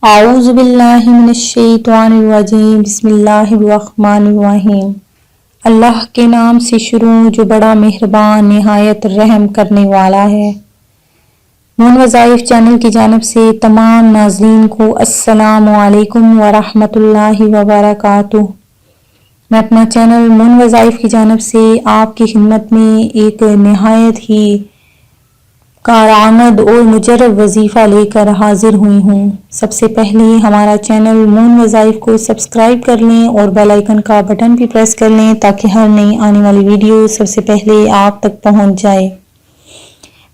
اعوذ باللہ من الشیطان الرجیم بسم اللہ الرحمن الرحیم۔ اللہ کے نام سے شروع جو بڑا مہربان نہایت رحم کرنے والا ہے۔ نون وظائف چینل کی جانب سے تمام ناظرین کو السلام علیکم ورحمۃ اللہ وبرکاتہ۔ میں اپنا چینل نون وظائف کی جانب سے آپ کی خدمت میں ایک نہایت ہی کارآمد اور مجرب وظیفہ لے کر حاضر ہوئی ہوں۔ سب سے پہلے ہمارا چینل مون وظائف کو سبسکرائب کر لیں اور بیل آئیکن کا بٹن بھی پریس کر لیں تاکہ ہر نئی آنے والی ویڈیو سب سے پہلے آپ تک پہنچ جائے۔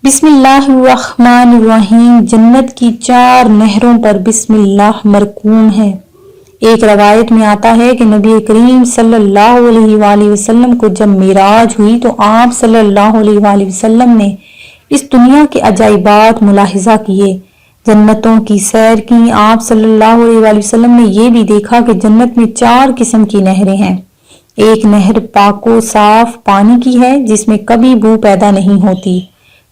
بسم اللہ الرحمن الرحیم۔ جنت کی 4 نہروں پر بسم اللہ مرقوم ہے۔ ایک روایت میں آتا ہے کہ نبی کریم صلی اللہ علیہ وآلہ وسلم کو جب معراج ہوئی تو آپ صلی اللہ علیہ وآلہ وسلم نے اس دنیا کے عجائبات ملاحظہ کیے، جنتوں کی سیر کی۔ آپ صلی اللہ علیہ وآلہ وسلم نے یہ بھی دیکھا کہ جنت میں 4 قسم کی نہریں ہیں۔ ایک نہر پاک و صاف پانی کی ہے جس میں کبھی بو پیدا نہیں ہوتی۔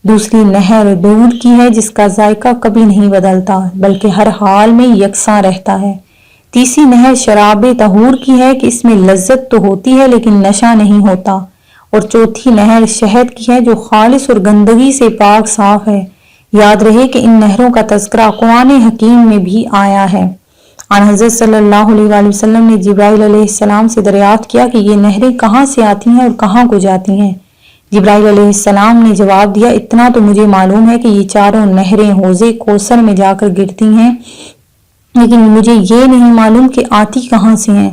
دوسری نہر دودھ کی ہے جس کا ذائقہ کبھی نہیں بدلتا بلکہ ہر حال میں یکساں رہتا ہے۔ تیسری نہر شراب طہور کی ہے کہ اس میں لذت تو ہوتی ہے لیکن نشہ نہیں ہوتا۔ اور چوتھی نہر شہد کی ہے جو خالص اور گندگی سے پاک صاف ہے۔ یاد رہے کہ ان نہروں کا تذکرہ قرآن حکیم میں بھی آیا ہے۔ آن حضرت صلی اللہ علیہ وآلہ وسلم نے جبرائیل علیہ السلام سے دریافت کیا کہ یہ نہریں کہاں سے آتی ہیں اور کہاں کو جاتی ہیں۔ جبرائیل علیہ السلام نے جواب دیا، اتنا تو مجھے معلوم ہے کہ یہ 4 نہریں حوض کوثر میں جا کر گرتی ہیں، لیکن مجھے یہ نہیں معلوم کہ آتی کہاں سے ہیں۔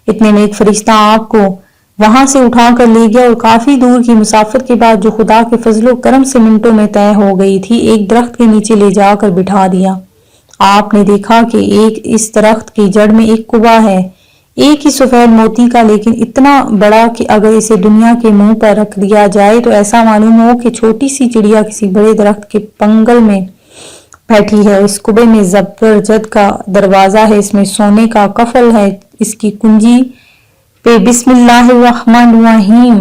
اتنے میں ایک فرشتہ آپ کو وہاں سے اٹھا کر لے گیا اور کافی دور کی مسافت کے بعد جو خدا کے فضل و کرم سے منٹوں میں طے ہو گئی تھی ایک درخت کے نیچے لے جا کر بٹھا دیا۔ آپ نے دیکھا کہ اس درخت کی جڑ میں ایک کنواں ہے، ایک ہی سفید موتی کا، لیکن اتنا بڑا کہ اگر اسے دنیا کے منہ پر رکھ دیا جائے تو ایسا معلوم ہو کہ چھوٹی سی چڑیا کسی بڑے درخت کے پنگل میں بیٹھی ہے۔ اس کنویں میں زبرجد کا دروازہ ہے، اس میں سونے کا قفل ہے، اس کی کنجی پہ بسم اللہ الرحمن الرحیم۔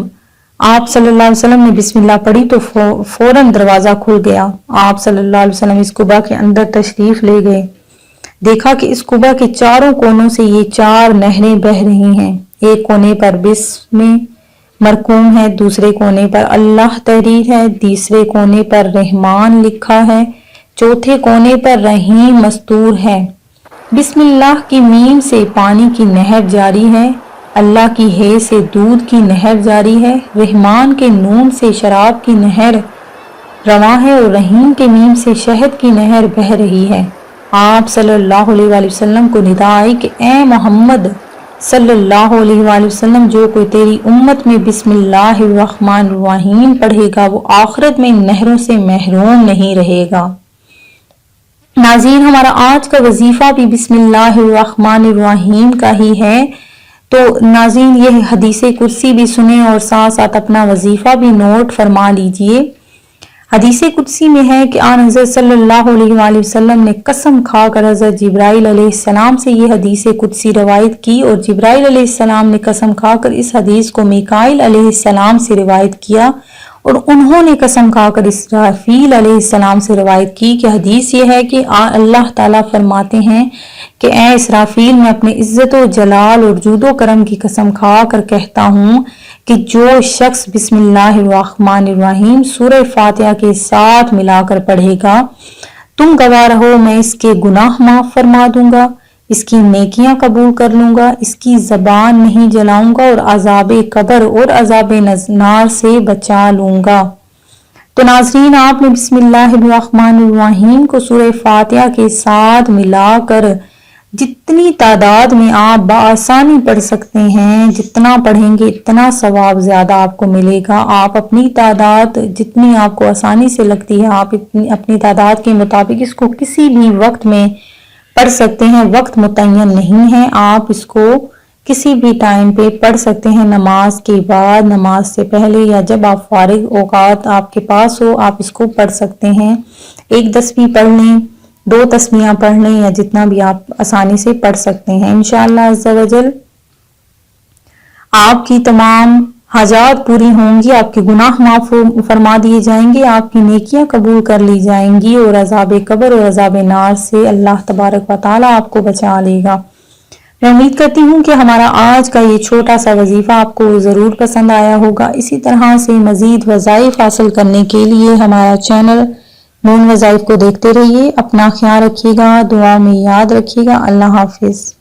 آپ صلی اللہ علیہ وسلم نے بسم اللہ پڑھی تو فوراً دروازہ کھل گیا۔ آپ صلی اللہ علیہ وسلم اس کنواں کے اندر تشریف لے گئے۔ دیکھا کہ اس کنواں کے چاروں کونوں سے یہ 4 نہریں بہہ رہی ہیں۔ ایک کونے پر بسم مرقوم ہے، دوسرے کونے پر اللہ تحریر ہے، تیسرے کونے پر رحمان لکھا ہے، چوتھے کونے پر رحیم مستور ہے۔ بسم اللہ کی میم سے پانی کی نہر جاری ہے، اللہ کی ہے سے دودھ کی نہر جاری ہے، رحمان کے نون سے شراب کی نہر رواں ہے اور رحیم کے میم سے شہد کی نہر بہہ رہی ہے۔ آپ صلی اللہ علیہ وآلہ وسلم کو ندا آئی کہ اے محمد صلی اللہ علیہ وآلہ وسلم، جو کوئی تیری امت میں بسم اللہ الرحمن الرحیم پڑھے گا وہ آخرت میں نہروں سے محروم نہیں رہے گا۔ ناظرین، ہمارا آج کا وظیفہ بھی بسم اللہ الرحمن الرحیم کا ہی ہے، تو ناظرین یہ حدیث کرسی بھی سنیں اور ساتھ ساتھ اپنا وظیفہ بھی نوٹ فرما لیجئے۔ حدیث قدسی میں ہے کہ آن حضرت صلی اللہ علیہ وآلہ وسلم نے قسم کھا کر حضرت جبرائیل علیہ السلام سے یہ حدیث قدسی روایت کی، اور جبرائیل علیہ السلام نے قسم کھا کر اس حدیث کو میکائیل علیہ السلام سے روایت کیا، اور انہوں نے قسم کھا کر اسرافیل علیہ السلام سے روایت کی کہ حدیث یہ ہے کہ اللہ تعالیٰ فرماتے ہیں کہ اے اسرافیل، میں اپنے عزت و جلال اور جود و کرم کی قسم کھا کر کہتا ہوں کہ جو شخص بسم اللہ الرحمن الرحیم سورہ فاتحہ کے ساتھ ملا کر پڑھے گا، تم گواہ رہو میں اس کے گناہ معاف فرما دوں گا، اس کی نیکیاں قبول کر لوں گا، اس کی زبان نہیں جلاؤں گا اور عذاب قبر اور عذاب نار سے بچا لوں گا۔ تو ناظرین، آپ نے بسم اللہ الرحمن الرحیم کو سورہ فاتحہ کے ساتھ ملا کر جتنی تعداد میں آپ بآسانی پڑھ سکتے ہیں، جتنا پڑھیں گے اتنا ثواب زیادہ آپ کو ملے گا۔ آپ اپنی تعداد جتنی آپ کو آسانی سے لگتی ہے، آپ اپنی تعداد کے مطابق اس کو کسی بھی وقت میں پڑھ سکتے ہیں۔ وقت متعین نہیں ہے، آپ اس کو کسی بھی ٹائم پہ پڑھ سکتے ہیں، نماز کے بعد، نماز سے پہلے، یا جب آپ فارغ اوقات آپ کے پاس ہو آپ اس کو پڑھ سکتے ہیں۔ 1 تسبیح پڑھ لیں، 2 تسبیحاں پڑھ لیں، یا جتنا بھی آپ آسانی سے پڑھ سکتے ہیں۔ انشاءاللہ عز و جل آپ کی تمام حاجات پوری ہوں گی، آپ کے گناہ معاف فرما دیے جائیں گے، آپ کی نیکیاں قبول کر لی جائیں گی اور عذاب قبر اور عذاب نار سے اللہ تبارک و تعالیٰ آپ کو بچا لے گا۔ میں امید کرتی ہوں کہ ہمارا آج کا یہ چھوٹا سا وظیفہ آپ کو ضرور پسند آیا ہوگا۔ اسی طرح سے مزید وظائف حاصل کرنے کے لیے ہمارا چینل مون وظائف کو دیکھتے رہیے۔ اپنا خیال رکھیے گا، دعا میں یاد رکھیے گا۔ اللہ حافظ۔